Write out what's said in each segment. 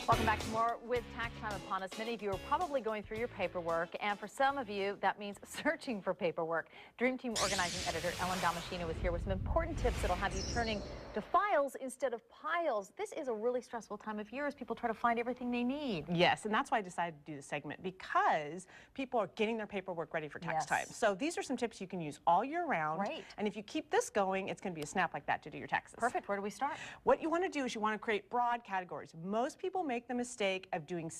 Welcome back to more with tax time upon us. Many of you are probably going through your paperwork, and for some of you, that means searching for paperwork. Dream Team organizing editor Ellen Damasceno is here with some important tips that'll have you turning to files instead of piles. This is a really stressful time of year as people try to find everything they need. Yes, and that's why I decided to do this segment, because people are getting their paperwork ready for tax time. So these are some tips you can use all year round. Right. And if you keep this going, it's going to be a snap like that to do your taxes. Perfect. Where do we start? What you want to do is you want to create broad categories. Most people make the mistake of doing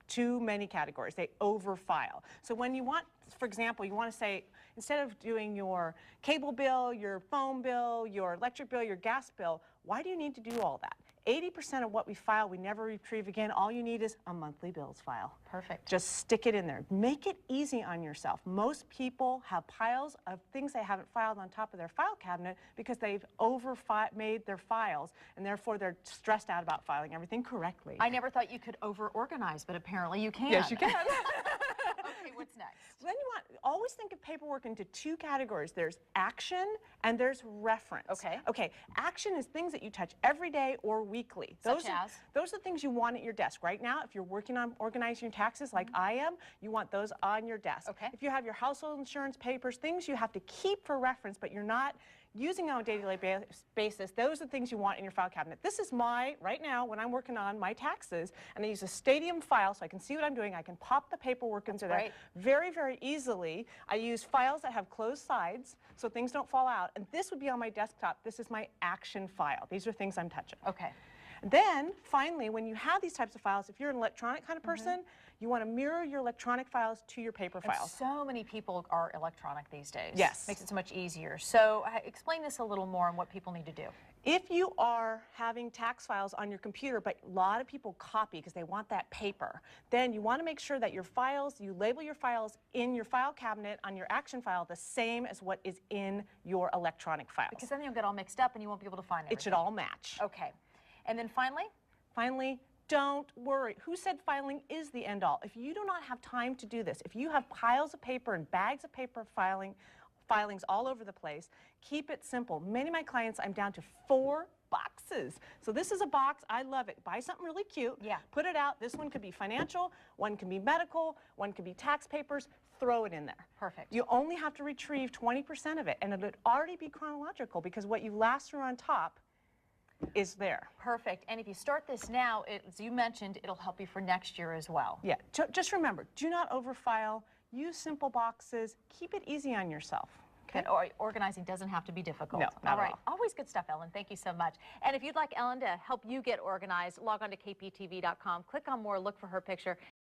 too many categories. They overfile. So when you want, for example, you want to say, instead of doing your cable bill, your phone bill, your electric bill, your gas bill, why do you need to do all that? 80% of what we file, we never retrieve again. All you need is a monthly bills file. Perfect. Just stick it in there. Make it easy on yourself. Most people have piles of things they haven't filed on top of their file cabinet because they've made their files, and therefore they're stressed out about filing everything correctly. I never thought you could over-organize, but apparently you can. Yes, you can. Okay, what's next? Then you always think of paperwork into two categories. There's action and there's reference. Okay. Okay, action is things that you touch every day or weekly. Those are the things you want at your desk. Right now, if you're working on organizing your taxes like I am, you want those on your desk. Okay. If you have your household insurance papers, things you have to keep for reference, but you're not using on a day-to-day basis, those are the things you want in your file cabinet. This is right now, when I'm working on my taxes, and I use a Stadium file so I can see what I'm doing. I can pop the paperwork into there very, very easily. I use files that have closed sides so things don't fall out, and this would be on my desktop. This is my action file. These are things I'm touching. Okay. Then, finally, when you have these types of files, if you're an electronic kind of person, you want to mirror your electronic files to your paper files. So many people are electronic these days. Yes. Makes it so much easier. So explain this a little more on what people need to do. If you are having tax files on your computer, but a lot of people copy because they want that paper, then you want to make sure that your files, you label your files in your file cabinet on your action file the same as what is in your electronic files. Because then you'll get all mixed up and you won't be able to find everything. It should all match. Okay. And then finally, don't worry. Who said filing is the end all? If you do not have time to do this, if you have piles of paper and bags of paper filings all over the place, keep it simple. Many of my clients, I'm down to 4 boxes. So this is a box. I love it. Buy something really cute. Yeah. Put it out. This one could be financial, one can be medical, one could be tax papers. Throw it in there. Perfect. You only have to retrieve 20% of it, and it would already be chronological because what you last through on top is there. Perfect. And if you start this now, as you mentioned, it'll help you for next year as well. Yeah. Just remember, do not overfile. Use simple boxes. Keep it easy on yourself. Okay. And organizing doesn't have to be difficult. No, not at all. Always good stuff, Ellen. Thank you so much. And if you'd like Ellen to help you get organized, log on to kptv.com, click on more, look for her picture.